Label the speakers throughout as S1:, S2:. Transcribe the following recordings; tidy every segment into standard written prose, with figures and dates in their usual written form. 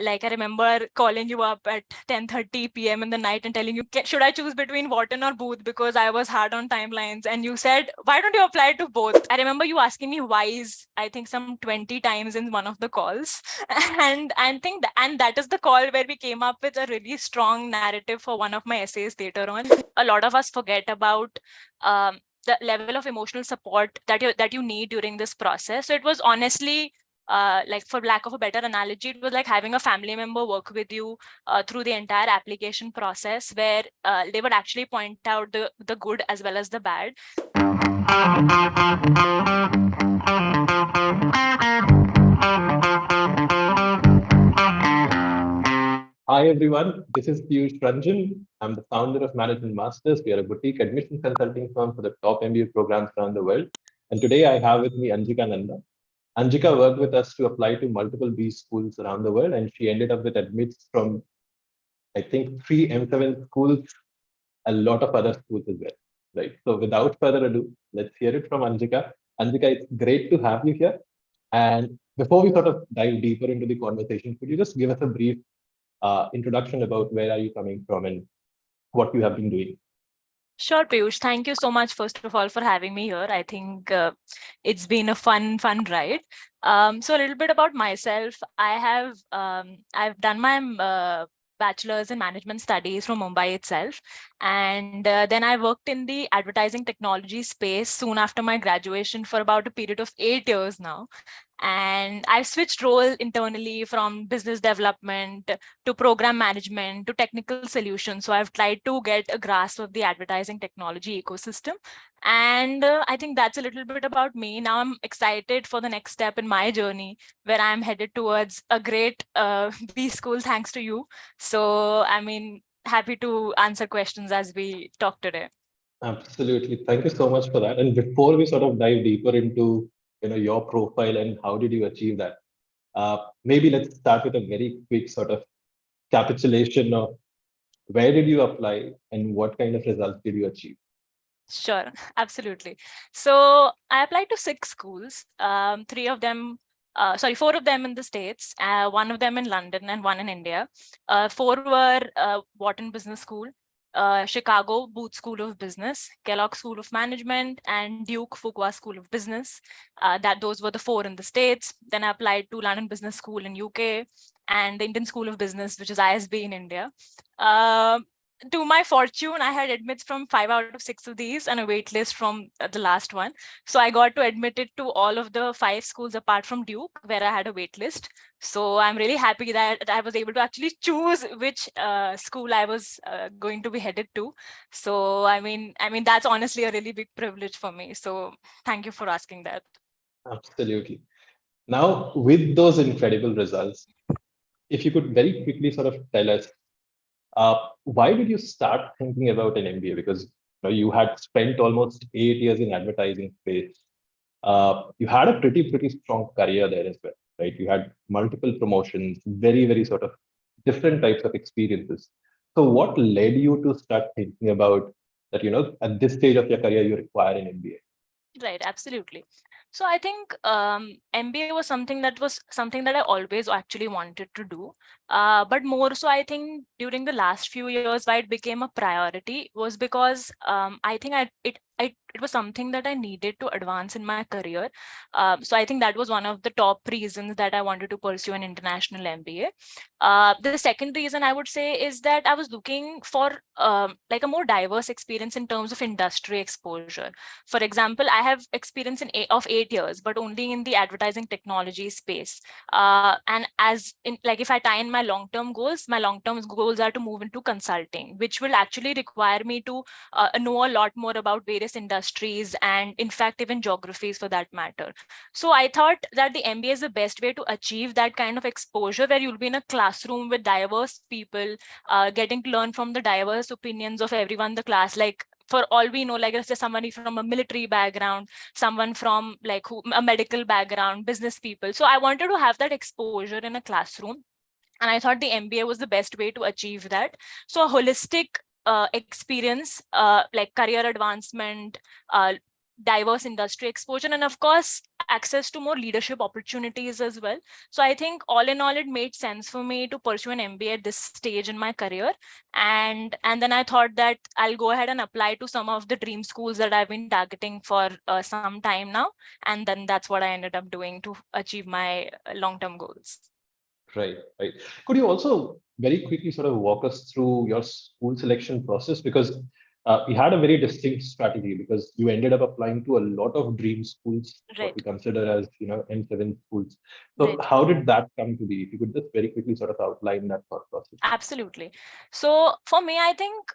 S1: like I remember calling you up at 10:30 p.m. in the night and telling you, should I choose between Wharton or Booth, because I was hard on timelines. And you said, why don't you apply to both? I remember you asking me wise, I think some 20 times in one of the calls. And that is the call where we came up with a really strong narrative for one of my essays later on. A lot of us forget about the level of emotional support that you need during this process. So it was honestly, like, for lack of a better analogy, it was like having a family member work with you through the entire application process, where they would actually point out the good as well as the bad.
S2: Hi everyone, this is Piyush Ranjan. I'm the founder of Management Masters. We are a boutique admission consulting firm for the top MBA programs around the world. And today I have with me Anjika Nanda. Anjika worked with us to apply to multiple B schools around the world, and she ended up with admits from, I think, 3 M7 schools, a lot of other schools as well. Right. So without further ado, let's hear it from Anjika. Anjika, it's great to have you here. And before we sort of dive deeper into the conversation, could you just give us a brief introduction about where are you coming from and what you have been doing?
S1: Sure, Piyush. Thank you so much, first of all, for having me here. I think it's been a fun ride. So a little bit about myself. I've done my bachelor's in management studies from Mumbai itself, and then I worked in the advertising technology space soon after my graduation for about a period of 8 years now. And I've switched role internally from business development to program management to technical solutions. So I've tried to get a grasp of the advertising technology ecosystem. And I think that's a little bit about me. Now I'm excited for the next step in my journey, where I'm headed towards a great B school, thanks to you. So, I mean, happy to answer questions as we talk today.
S2: Absolutely. Thank you so much for that. And before we sort of dive deeper into your profile and how did you achieve that, maybe let's start with a very quick sort of capitulation of where did you apply and what kind of results did you achieve?
S1: Sure, absolutely. So I applied to 6 schools, four of them in the States, one of them in London and one in India. Four were Wharton Business School, Chicago Booth School of Business, Kellogg School of Management, and Duke Fuqua School of Business. Those were the four in the States. Then I applied to London Business School in UK and the Indian School of Business, which is ISB in India. To my fortune, I had admits from 5 out of 6 of these and a wait list from the last one. So I got to admitted to all of the 5 schools apart from Duke, where I had a wait list. So I'm really happy that I was able to actually choose which school I was going to be headed to. So I mean that's honestly a really big privilege for me. So thank you for asking that.
S2: Absolutely. Now, with those incredible results, if you could very quickly sort of tell us, why did you start thinking about an MBA? Because you had spent almost 8 years in advertising space. You had a pretty strong career there as well, right? You had multiple promotions, very sort of different types of experiences. So what led you to start thinking about that, at this stage of your career, you require an MBA?
S1: Right, absolutely. So I think MBA was something that I always actually wanted to do. But more so, I think during the last few years, why it became a priority was because I think it was something that I needed to advance in my career. So I think that was one of the top reasons that I wanted to pursue an international MBA. The second reason I would say is that I was looking for like a more diverse experience in terms of industry exposure. For example, I have experience of 8 years, but only in the advertising technology space. And as in, like, if I tie in my long-term goals are to move into consulting, which will actually require me to know a lot more about various industries and, in fact, even geographies for that matter. So I thought that the MBA is the best way to achieve that kind of exposure, where you'll be in a classroom with diverse people, getting to learn from the diverse opinions of everyone in the class. Like, for all we know, like, let's say somebody from a military background, someone from a medical background, business people. So I wanted to have that exposure in a classroom. And I thought the MBA was the best way to achieve that. So a holistic experience, like career advancement, diverse industry exposure, and of course access to more leadership opportunities as well. So I think all in all, it made sense for me to pursue an MBA at this stage in my career. And then I thought that I'll go ahead and apply to some of the dream schools that I've been targeting for some time now, and then that's what I ended up doing to achieve my long-term goals.
S2: Right, right. Could you also very quickly sort of walk us through your school selection process? Because you had a very distinct strategy because you ended up applying to a lot of dream schools, what we
S1: Right.
S2: consider as, M7 schools. So
S1: Right.
S2: how did that come to be? If you could just very quickly sort of outline that thought process.
S1: Absolutely. So for me, I think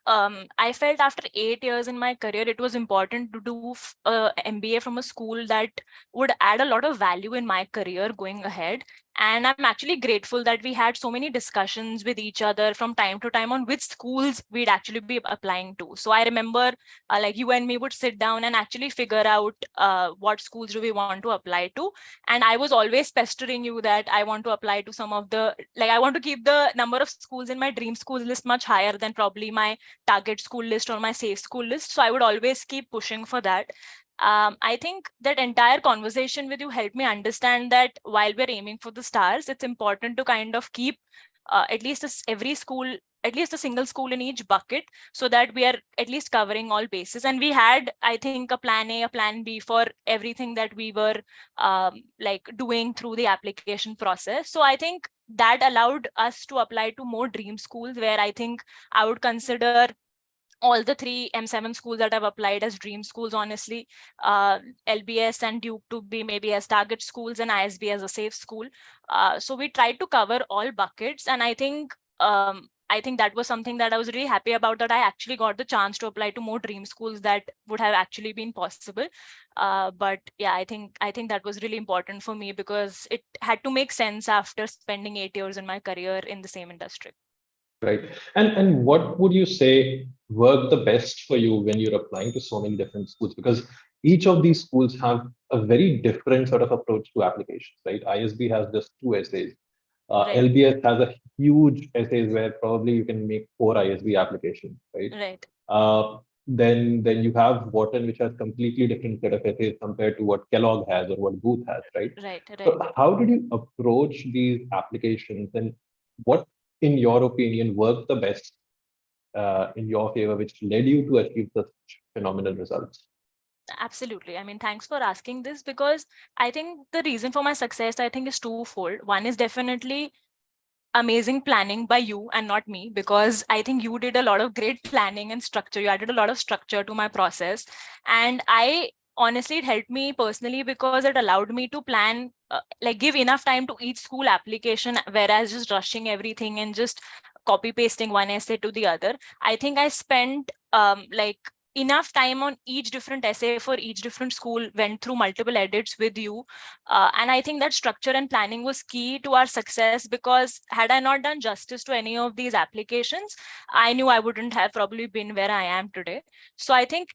S1: I felt after 8 years in my career, it was important to do MBA from a school that would add a lot of value in my career going ahead. And I'm actually grateful that we had so many discussions with each other from time to time on which schools we'd actually be applying to. So I remember like you and me would sit down and actually figure out what schools do we want to apply to. And I was always pestering you that I want to apply to some of the, like, I want to keep the number of schools in my dream schools list much higher than probably my target school list or my safe school list. So I would always keep pushing for that. I think that entire conversation with you helped me understand that while we're aiming for the stars, it's important to kind of keep at least every school, at least a single school in each bucket, so that we are at least covering all bases. And we had, I think, a plan A, a plan B for everything that we were like doing through the application process. So I think that allowed us to apply to more dream schools, where I think I would consider all the three M7 schools that I've applied as dream schools, honestly, LBS and Duke to be maybe as target schools, and ISB as a safe school. So we tried to cover all buckets, and I think that was something that I was really happy about, that I actually got the chance to apply to more dream schools that would have actually been possible. But yeah, I think that was really important for me because it had to make sense after spending 8 years in my career in the same industry.
S2: Right. And what would you say worked the best for you when you're applying to so many different schools? Because each of these schools have a very different sort of approach to applications, right? ISB has just two essays.
S1: Right,
S2: LBS has a huge essays where probably you can make four ISB applications, right?
S1: right,
S2: Then you have Wharton, which has completely different set of essays compared to what Kellogg has or what Booth has, right?
S1: right,
S2: So
S1: right.
S2: how did you approach these applications, and what, in your opinion, worked the best in your favor, which led you to achieve such phenomenal results?
S1: Absolutely. I mean, thanks for asking this, because I think the reason for my success, I think, is twofold. One is definitely amazing planning by you and not me, because I think you did a lot of great planning and structure. You added a lot of structure to my process. And I honestly, it helped me personally because it allowed me to plan, like give enough time to each school application, whereas just rushing everything and just copy pasting one essay to the other. I think I spent like enough time on each different essay for each different school, went through multiple edits with you. And I think that structure and planning was key to our success, because had I not done justice to any of these applications, I knew I wouldn't have probably been where I am today. So I think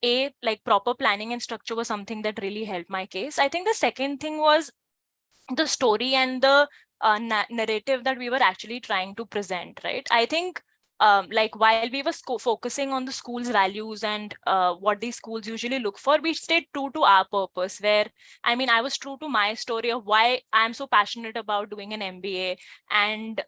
S1: like proper planning and structure was something that really helped my case. I think the second thing was the story and the narrative that we were actually trying to present, right? I think like while we were focusing on the school's values and what these schools usually look for, we stayed true to our purpose, where I mean, I was true to my story of why I'm so passionate about doing an MBA, and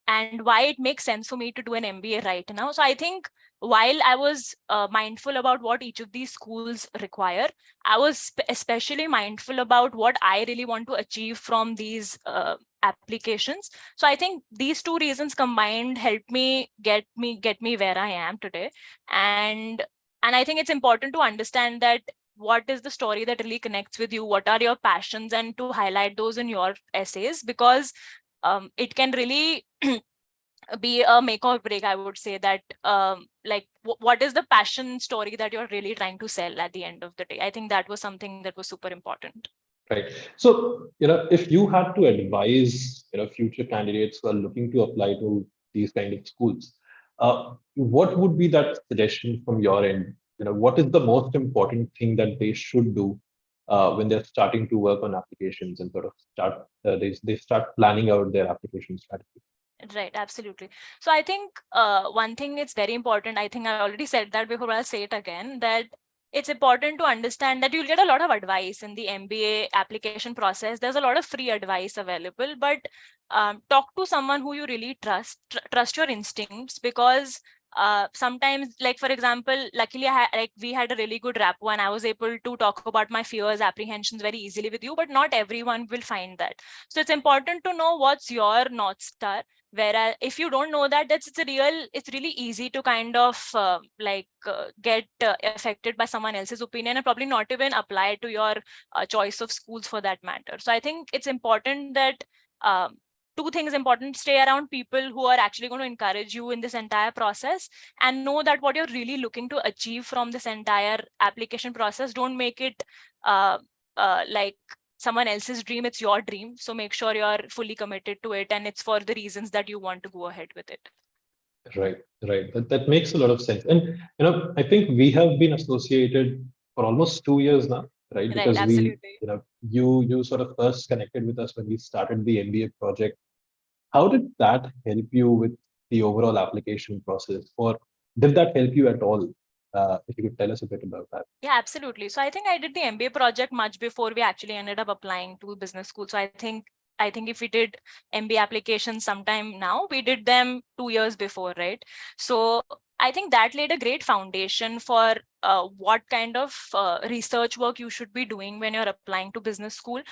S1: and why it makes sense for me to do an MBA right now. So I think while I was mindful about what each of these schools require, I was especially mindful about what I really want to achieve from these applications. So I think these two reasons combined helped me get me where I am today. And and I think it's important to understand that what is the story that really connects with you, what are your passions, and to highlight those in your essays, because it can really be a make or break. I would say that like what is the passion story that you're really trying to sell at the end of the day. I think that was something that was super important.
S2: Right. So, if you had to advise, future candidates who are looking to apply to these kind of schools, what would be that suggestion from your end? What is the most important thing that they should do when they're starting to work on applications and sort of they start planning out their application strategy?
S1: Right, absolutely. So I think one thing it's very important, I think I already said that before, I'll say it again, that it's important to understand that you'll get a lot of advice in the MBA application process. There's a lot of free advice available, but talk to someone who you really trust your instincts, because sometimes, like for example, luckily we had a really good rapport and I was able to talk about my fears, apprehensions very easily with you, but not everyone will find that. So it's important to know what's your North Star. Whereas if you don't know that, it's really easy to kind of get affected by someone else's opinion and probably not even apply to your choice of schools for that matter. So I think it's important that two things important: stay around people who are actually going to encourage you in this entire process, and know that what you're really looking to achieve from this entire application process. Don't make it like someone else's dream, it's your dream. So make sure you're fully committed to it and it's for the reasons that you want to go ahead with it.
S2: Right, right. That makes a lot of sense. And I think we have been associated for almost 2 years now, right?
S1: Right,
S2: Because
S1: absolutely.
S2: you sort of first connected with us when we started the MBA project. How did that help you with the overall application process, or did that help you at all? If you could tell us a bit about that.
S1: Yeah, absolutely. So I think I did the MBA project much before we actually ended up applying to business school. So I think if we did MBA applications sometime now, we did them 2 years before, right? So I think that laid a great foundation for what kind of research work you should be doing when you're applying to business school.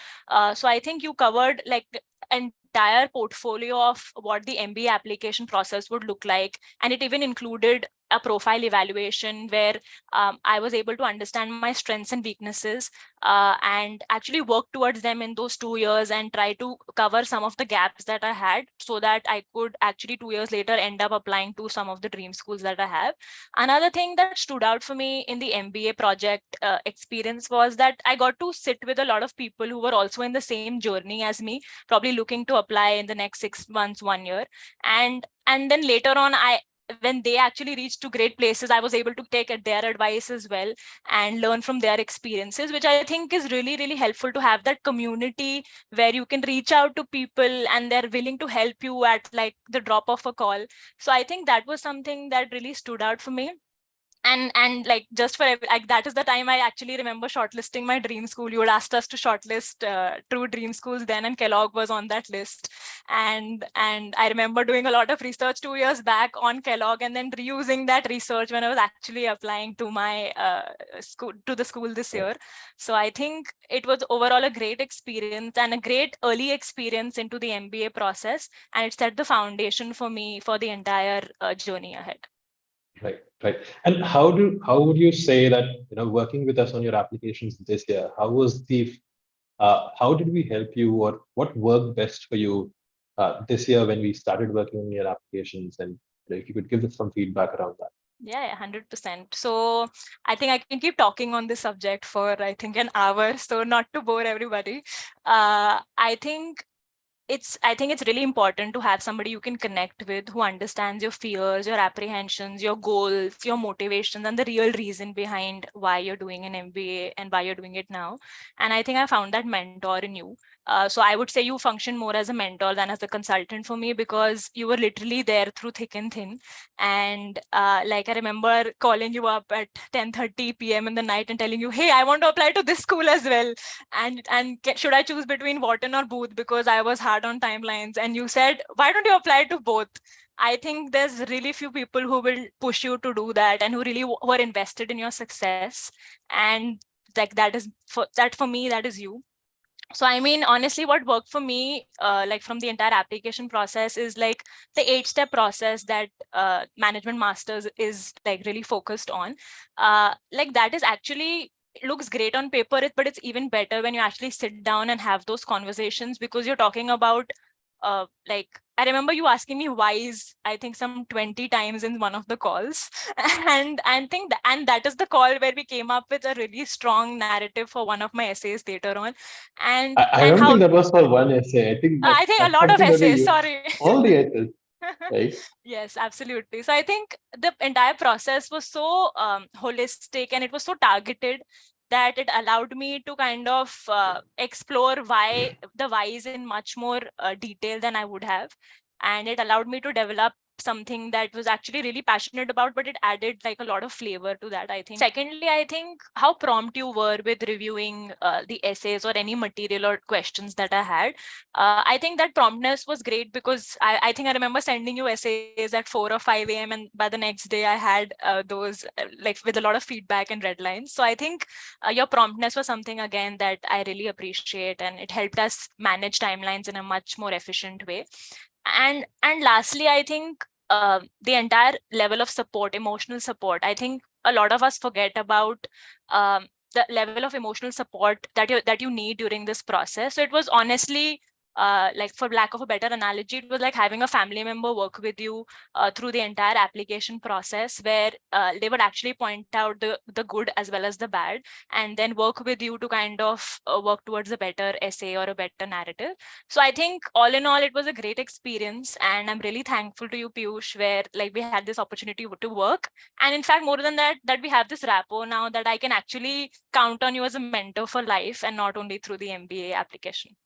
S1: So I think you covered like the entire portfolio of what the MBA application process would look like. And it even included a profile evaluation where I was able to understand my strengths and weaknesses and actually work towards them in those 2 years and try to cover some of the gaps that I had, so that I could actually 2 years later end up applying to some of the dream schools that I have. Another thing that stood out for me in the MBA project experience was that I got to sit with a lot of people who were also in the same journey as me, probably looking to apply in the next 6 months, 1 year. And then later on, when they actually reached to great places, I was able to take their advice as well and learn from their experiences, which I think is really, really helpful to have that community where you can reach out to people and they're willing to help you at like the drop of a call. So I think that was something that really stood out for me. And like just for like that is the time I actually remember shortlisting my dream school. You had asked us to shortlist true dream schools then, and Kellogg was on that list. And I remember doing a lot of research 2 years back on Kellogg and then reusing that research when I was actually applying to my school, to the school this
S2: Right,
S1: year. So I think it was overall a great experience and a great early experience into the MBA process, and it set the foundation for me for the entire journey ahead.
S2: right, right. And how would you say that working with us on your applications this year? How did we help you, or what worked best for you this year when we started working on your applications? And if you could give us some feedback around that.
S1: Yeah, 100%. So I think I can keep talking on this subject for, I think, an hour. So not to bore everybody, I think it's really important to have somebody you can connect with who understands your fears, your apprehensions, your goals, your motivations, and the real reason behind why you're doing an MBA and why you're doing it now. And I think I found that mentor in you. So I would say you function more as a mentor than as a consultant for me, because you were literally there through thick and thin. And like I remember calling you up at 10:30 p.m. in the night and telling you, "Hey, I want to apply to this school as well. And should I choose between Wharton or Booth, because I was hard on timelines?" And you said, "Why don't you apply to both?" I think there's really few people who will push you to do that and who really were invested in your success. And like that for me, that is you. So I mean, honestly, what worked for me, like from the entire application process, is like the 8-step process that management masters is like really focused on. Like that is actually, it looks great on paper, but it's even better when you actually sit down and have those conversations, because you're talking about like I remember you asking me whys, I think some 20 times in one of the calls. And that is the call where we came up with a really strong narrative for one of my essays later on. and
S2: I
S1: and
S2: don't
S1: how
S2: think that was for one essay. I think
S1: I think a
S2: that's
S1: lot of
S2: something that we
S1: essays,
S2: use
S1: sorry.
S2: all the essays, right?
S1: Yes, absolutely. So I think the entire process was so holistic and it was so targeted that it allowed me to kind of explore why is in much more detail than I would have. And it allowed me to develop something that was actually really passionate about, but it added like a lot of flavor to that, I think. Secondly, I think how prompt you were with reviewing the essays or any material or questions that I had. I think that promptness was great because I think I remember sending you essays at 4 or 5 a.m. and by the next day I had those like with a lot of feedback and red lines. So I think your promptness was something again that I really appreciate, and it helped us manage timelines in a much more efficient way. And lastly, I think the entire level of support, emotional support, I think a lot of us forget about the level of emotional support that you need during this process. So it was honestly like, for lack of a better analogy, it was like having a family member work with you through the entire application process, where they would actually point out the good as well as the bad, and then work with you to kind of work towards a better essay or a better narrative. So I think all in all, it was a great experience, and I'm really thankful to you, Piyush, where like we had this opportunity to work. And in fact, more than that, that we have this rapport now that I can actually count on you as a mentor for life and not only through the MBA application.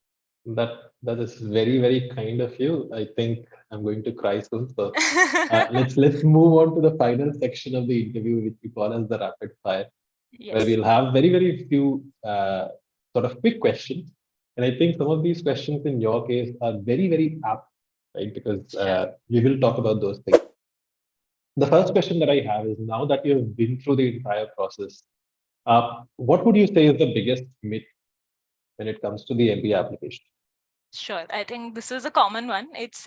S2: That is very, very kind of you. I think I'm going to cry soon. So let's move on to the final section of the interview, which we call as the rapid fire, where
S1: Yes,
S2: we'll have very, very few sort of quick questions. And I think some of these questions in your case are very, very apt, right? Because
S1: sure.
S2: we will talk about those things. The first question that I have is, now that you've been through the entire process, what would you say is the biggest myth when it comes to the MBA application?
S1: Sure. I think this is a common one. It's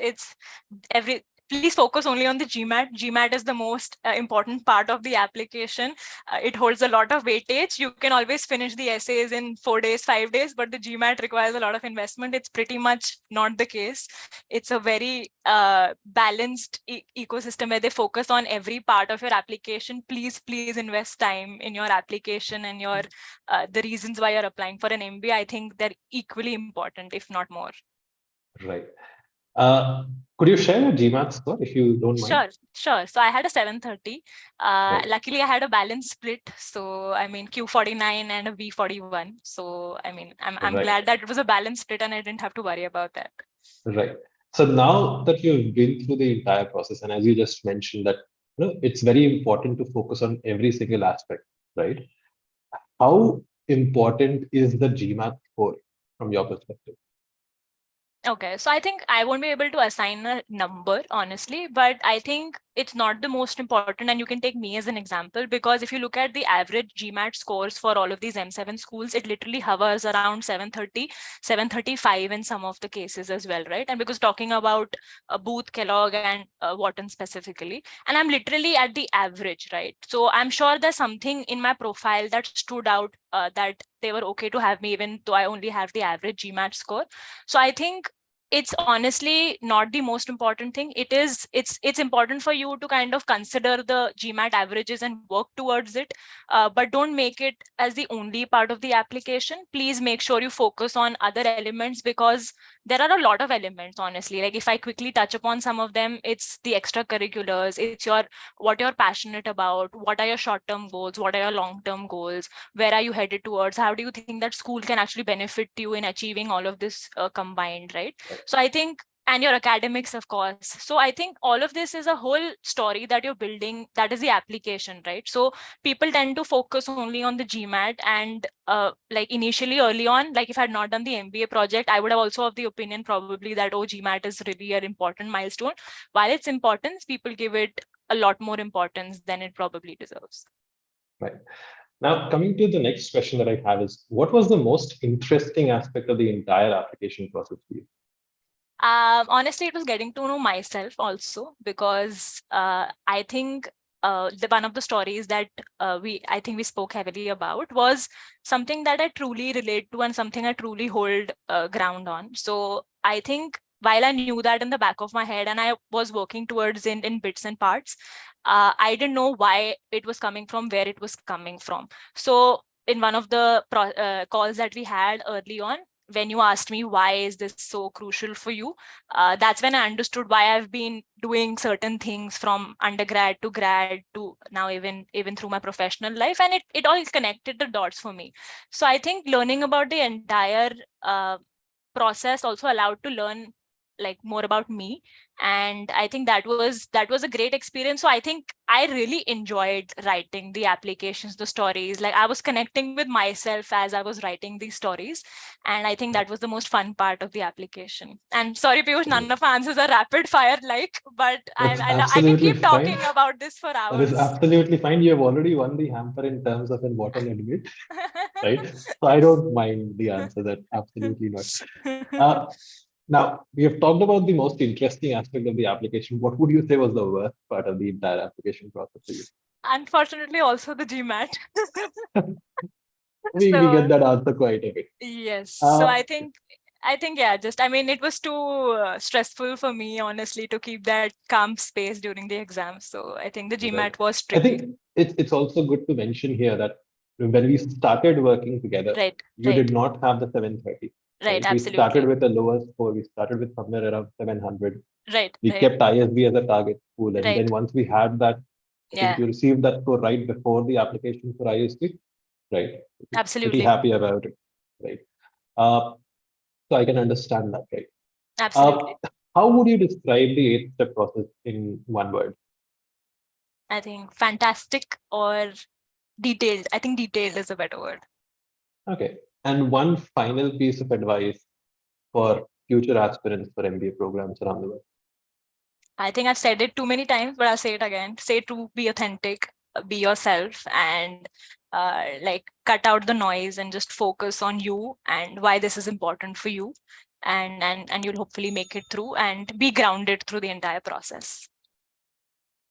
S1: every please focus only on the GMAT. GMAT is the most important part of the application. It holds a lot of weightage. You can always finish the essays in 4 days, 5 days, but the GMAT requires a lot of investment. It's pretty much not the case. It's a very balanced ecosystem where they focus on every part of your application. Please invest time in your application and your the reasons why you're applying for an MBA. I think they're equally important, if not more.
S2: Right. Uh, could you share your GMAT score if you don't mind?
S1: Sure. So I had a 730.
S2: Right.
S1: Luckily, I had a balance split. So I mean Q49 and a V41. So I mean, I'm
S2: Right.
S1: glad that it was a balance split and I didn't have to worry about that.
S2: Right. So now that you've been through the entire process, and as you just mentioned that, it's very important to focus on every single aspect, right? How important is the GMAT score from your perspective?
S1: Okay, so I think I won't be able to assign a number, honestly, but I think it's not the most important. And you can take me as an example, because if you look at the average GMAT scores for all of these M7 schools, it literally hovers around 730, 735 in some of the cases as well, right? And because talking about Booth, Kellogg, and Wharton specifically, and I'm literally at the average, right? So I'm sure there's something in my profile that stood out, that they were okay to have me, even though I only have the average GMAT score. So I think it's honestly not the most important thing. It's important for you to kind of consider the GMAT averages and work towards it, but don't make it as the only part of the application. Please make sure you focus on other elements, because there are a lot of elements, honestly. Like if I quickly touch upon some of them, it's the extracurriculars, it's your what you're passionate about, what are your short-term goals, what are your long-term goals, where are you headed towards, how do you think that school can actually benefit you in achieving all of this combined, right? So I think, and your academics, of course. So I think all of this is a whole story that you're building. That is the application, right? So people tend to focus only on the GMAT, and like initially early on, like if I had not done the MBA project, I would have also of the opinion probably that, oh, GMAT is really an important milestone. While it's important, people give it a lot more importance than it probably deserves.
S2: Right. Now, coming to the next question that I have is, what was the most interesting aspect of the entire application process for you?
S1: Honestly, it was getting to know myself also, because I think one of the stories that I think we spoke heavily about was something that I truly relate to and something I truly hold ground on. So I think while I knew that in the back of my head and I was working towards in bits and parts, I didn't know why it was coming from, where it was coming from. So in one of the calls that we had early on, when you asked me why is this so crucial for you, that's when I understood why I've been doing certain things from undergrad to grad to now, even through my professional life, and it all connected the dots for me. So I think learning about the entire process also allowed to learn like more about me. And I think that was a great experience. So I think I really enjoyed writing the applications, the stories. Like I was connecting with myself as I was writing these stories, and I think that was the most fun part of the application. And sorry, Piyush, none of my answers are rapid fire like, but
S2: That's
S1: I can
S2: absolutely
S1: keep talking
S2: fine.
S1: about this for
S2: That is
S1: hours.
S2: absolutely fine. You have already won the hamper in terms of in Wharton admit, right? So I don't mind the answer. That absolutely not. Uh, Now, we have talked about the most interesting aspect of the application. What would you say was the worst part of the entire application process for you?
S1: Unfortunately, also the GMAT.
S2: We get
S1: So
S2: that answer quite a bit.
S1: yes. So
S2: Uh,
S1: I think yeah, just I mean it was too stressful for me honestly to keep that calm space during the exam. So I think the
S2: right.
S1: GMAT was
S2: I
S1: tricky.
S2: think it's also good to mention here that when we started working together,
S1: Right,
S2: you
S1: right,
S2: did not have the 730,
S1: right,
S2: right? We started
S1: absolutely.
S2: with a lower score. We started with somewhere around 700.
S1: Right,
S2: We
S1: right,
S2: kept ISB as a target school. And then
S1: right.
S2: once we had that, I think
S1: Yeah,
S2: you received that score right before the application for ISB, right? Pretty
S1: absolutely.
S2: happy about it, right? Uh, so I can understand that, right? Uh,
S1: Absolutely.
S2: how would you describe the eight-step process in one word?
S1: I think fantastic or detailed. I think detailed is a better word.
S2: Okay. And one final piece of advice for future aspirants for MBA programs around the world.
S1: I think I've said it too many times, but I'll say it again. Say true, be authentic, be yourself, and like cut out the noise and just focus on you and why this is important for you, and you'll hopefully make it through and be grounded through the entire process.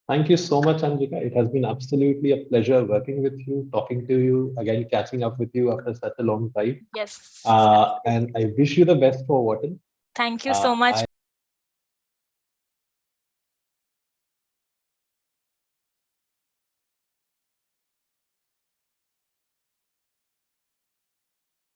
S2: Thank you so much, Anjika. It has been absolutely a pleasure working with you, talking to you, again, catching up with you after such a long time.
S1: Yes,
S2: And
S1: absolutely.
S2: I wish you the best for Wharton.
S1: Thank you so much,
S2: I